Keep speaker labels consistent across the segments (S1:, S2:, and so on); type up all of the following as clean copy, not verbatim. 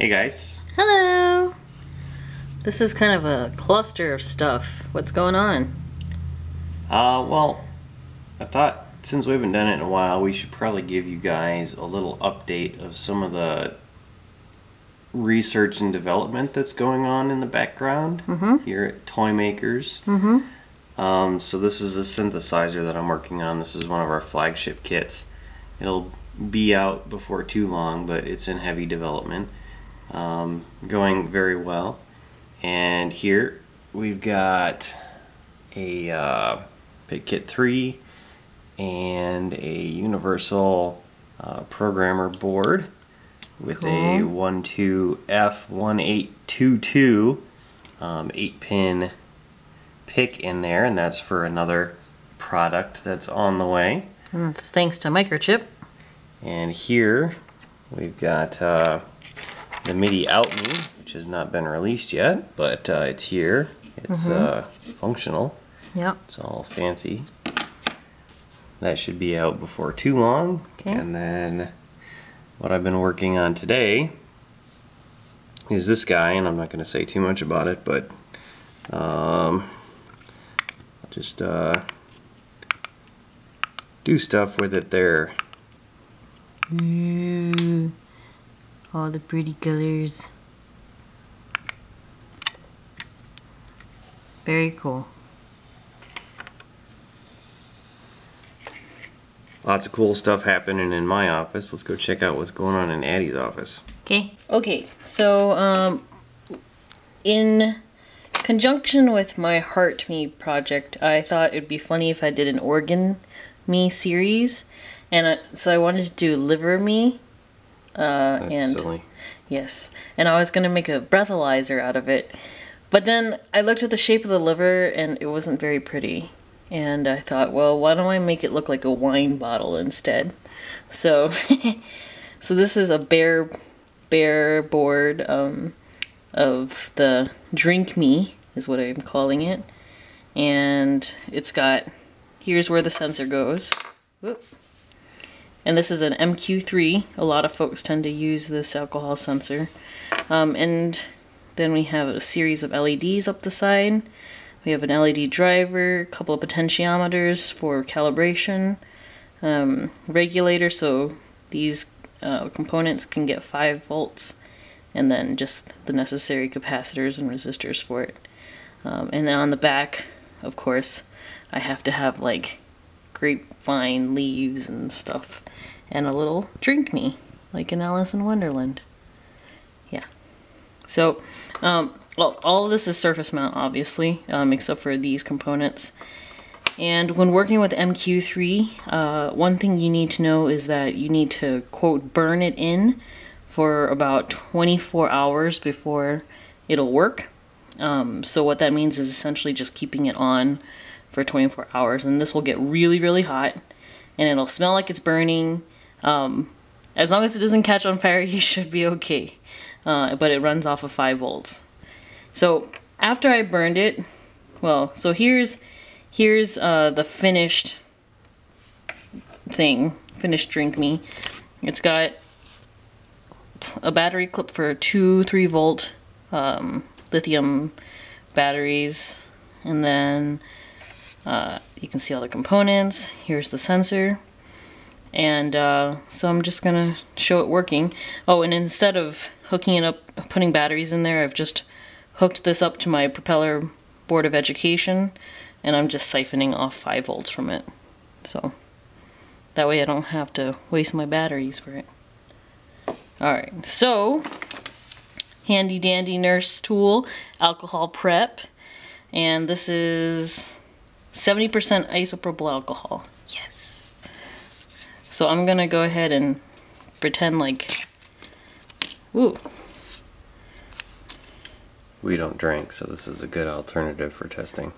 S1: Hey guys.
S2: Hello! This is kind of a cluster of stuff. What's going on?
S1: Well, I thought since we haven't done it in a while, we should probably give you guys a little update of some of the research and development that's going on in the background here at Tymkrs. So this is a synthesizer that I'm working on. This is one of our flagship kits. It'll be out before too long, but it's in heavy development. Going very well. And here we've got a Pit Kit 3 and a universal programmer board with a 12F1822 8-pin pick in there, and that's for another product that's on the way.
S2: And that's thanks to Microchip.
S1: And here we've got the MIDI out me, which has not been released yet, but it's here. It's functional.
S2: Yep.
S1: It's all fancy. That should be out before too long.
S2: Okay.
S1: And then what I've been working on today is this guy, and I'm not going to say too much about it, but I'll just do stuff with it there.
S2: Ooh, all the pretty colors. Very cool.
S1: Lots of cool stuff happening in my office. Let's go check out what's going on in Addie's office.
S2: Okay, so in conjunction with my Heart Me project, I thought it'd be funny if I did an Organ Me series, and so I wanted to do Liver Me.
S1: That's silly.
S2: Yes, and I was gonna make a breathalyzer out of it, but then I looked at the shape of the liver and it wasn't very pretty. And I thought, well, why don't I make it look like a wine bottle instead? So, so this is a bare board of the Drink Me, is what I'm calling it. And it's got, here's where the sensor goes. Whoop. And this is an MQ3. A lot of folks tend to use this alcohol sensor. And then we have a series of LEDs up the side. We have an LED driver, a couple of potentiometers for calibration, regulator, so these components can get 5 volts, and then just the necessary capacitors and resistors for it. And then on the back, of course, I have to have like grapevine leaves and stuff, and a little Drink Me, like in Alice in Wonderland. Yeah. So, well, all of this is surface mount, obviously, except for these components. And when working with MQ3, one thing you need to know is that you need to, quote, burn it in for about 24 hours before it'll work. So what that means is essentially just keeping it on for 24 hours. And this will get really, really hot, and it'll smell like it's burning. As long as it doesn't catch on fire, you should be okay. But it runs off of 5 volts. So after I burned it, well, so here's the finished thing, finished Drink Me. It's got a battery clip for 2 3-volt lithium batteries, and then you can see all the components. Here's the sensor, and so I'm just gonna show it working. Oh, and instead of hooking it up, putting batteries in there, I've just hooked this up to my propeller board of education, and I'm just siphoning off 5 volts from it. So that way I don't have to waste my batteries for it. Alright, so handy dandy nurse tool, alcohol prep, and this is 70% isopropyl alcohol. Yes! So I'm gonna go ahead and pretend like, ooh.
S1: We don't drink, so this is a good alternative for testing.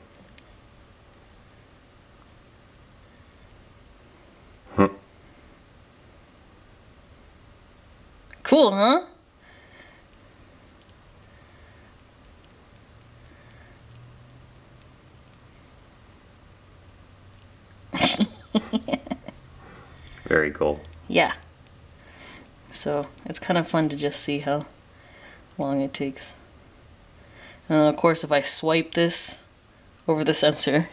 S2: Cool, huh?
S1: Very cool.
S2: Yeah. So it's kind of fun to just see how long it takes. And then of course if I swipe this over the sensor,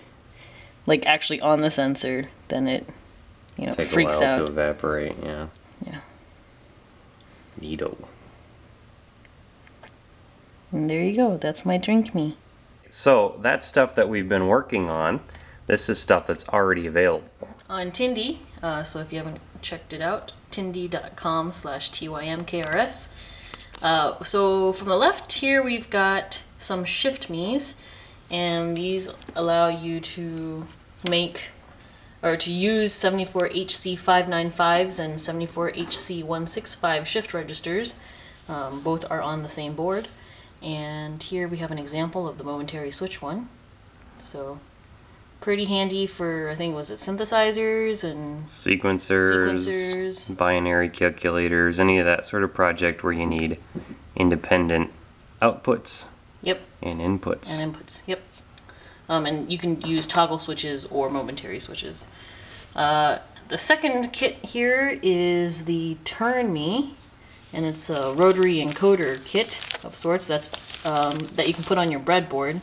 S2: like actually on the sensor, then it, you know, freaks out.
S1: Take a while to evaporate, yeah.
S2: Yeah.
S1: Neato.
S2: And there you go, that's my drink me.
S1: So that's stuff that we've been working on. This is stuff that's already available
S2: on Tindie, so if you haven't checked it out, tindie.com/TYMKRS. So from the left here we've got some shift me's, and these allow you to make or to use 74HC595s and 74HC165 shift registers. Both are on the same board. And here we have an example of the momentary switch one. So pretty handy for, I think, was it synthesizers and
S1: sequencers, binary calculators, any of that sort of project where you need independent outputs.
S2: Yep.
S1: And inputs.
S2: And inputs, yep. And you can use toggle switches or momentary switches. The second kit here is the Turn Me, and it's a rotary encoder kit of sorts that's that you can put on your breadboard.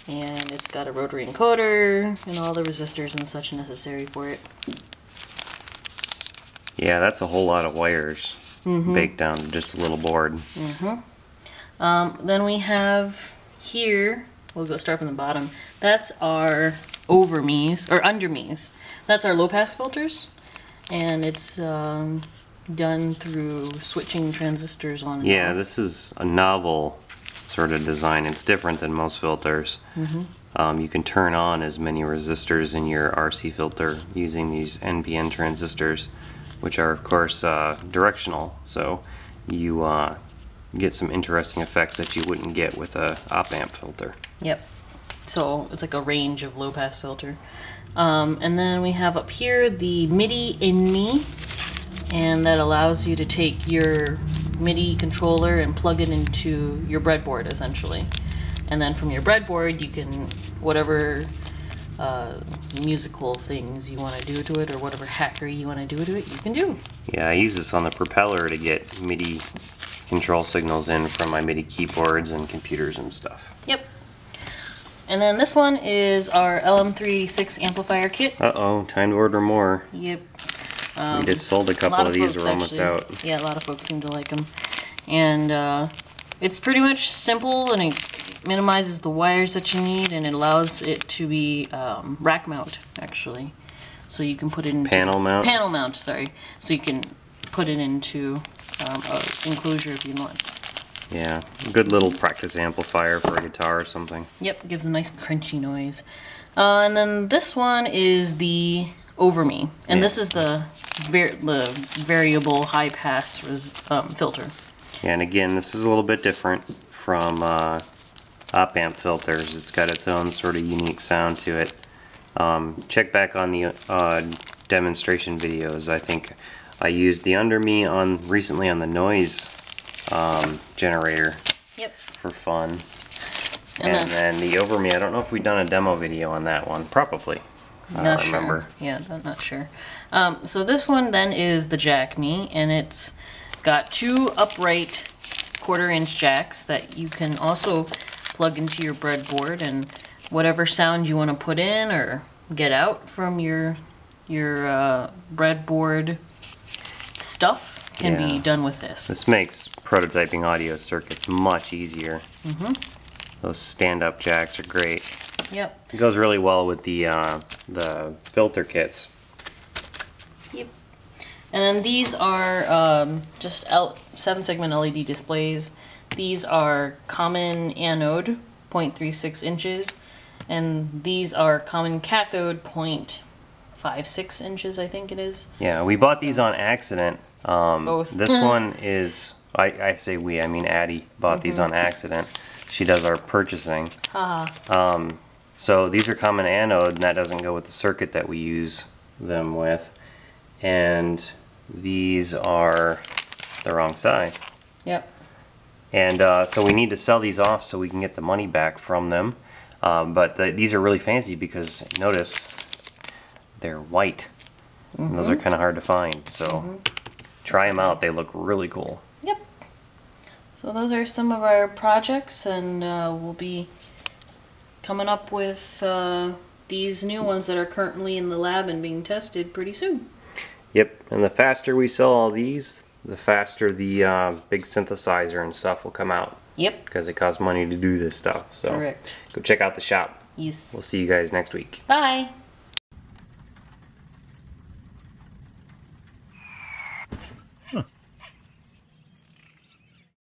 S2: And it's got a rotary encoder and all the resistors and such necessary for it.
S1: Yeah, that's a whole lot of wires baked down to just a little board.
S2: Then we have here, we'll go start from the bottom, that's our over me's, or under me's. That's our low pass filters, and it's done through switching transistors on and
S1: Yeah,
S2: off.
S1: this is a novel sort of design. It's different than most filters. You can turn on as many resistors in your RC filter using these NPN transistors, which are of course directional, so you get some interesting effects that you wouldn't get with a op-amp filter.
S2: Yep. So it's like a range of low pass filter. And then we have up here the MIDI in Me, and that allows you to take your MIDI controller and plug it into your breadboard essentially. And then from your breadboard you can, whatever musical things you want to do to it, or whatever hackery you want to do to it, you can do.
S1: Yeah, I use this on the propeller to get MIDI control signals in from my MIDI keyboards and computers and stuff.
S2: Yep. And then this one is our LM386 amplifier kit.
S1: Uh-oh, time to order more.
S2: Yep.
S1: We just sold a couple of these, we're almost out.
S2: Yeah, a lot of folks seem to like them. And it's pretty much simple, and it minimizes the wires that you need, and it allows it to be rack mount, actually. So you can put it into...
S1: Panel mount?
S2: Panel mount, sorry. So you can put it into an enclosure if you want.
S1: Yeah, good little practice amplifier for a guitar or something.
S2: Yep, gives a nice crunchy noise. And then this one is the Over Me, and this is the variable high pass filter.
S1: Yeah, and again, this is a little bit different from op-amp filters. It's got its own sort of unique sound to it. Check back on the demonstration videos. I think I used the Under Me recently on the noise generator.
S2: Yep.
S1: For fun. And then the Over Me, I don't know if we've done a demo video on that one. Probably. I don't remember.
S2: Yeah, I'm not sure. So this one then is the Jack Me, and it's got two upright 1/4-inch jacks that you can also plug into your breadboard, and whatever sound you want to put in or get out from your breadboard stuff can be done with this.
S1: This makes prototyping audio circuits much easier. Those stand-up jacks are great.
S2: Yep.
S1: It goes really well with the filter kits.
S2: Yep. And then these are just 7-segment LED displays. These are common anode, 0.36 inches, and these are common cathode, 0.56 inches, I think it is.
S1: Yeah, we bought these on accident.
S2: Both.
S1: This one is, I say we, I mean Addie bought these on accident. She does our purchasing. So these are common anode, and that doesn't go with the circuit that we use them with. And these are the wrong size.
S2: Yep.
S1: And so we need to sell these off so we can get the money back from them. But these are really fancy because, notice, they're white. And those are kind of hard to find. So try them out. They look really cool.
S2: Yep. So those are some of our projects, and we'll be coming up with these new ones that are currently in the lab and being tested pretty soon.
S1: Yep, and the faster we sell all these, the faster the big synthesizer and stuff will come out.
S2: Yep.
S1: Because it costs money to do this stuff. So
S2: Correct.
S1: go check out the shop.
S2: Yes.
S1: We'll see you guys next week.
S2: Bye.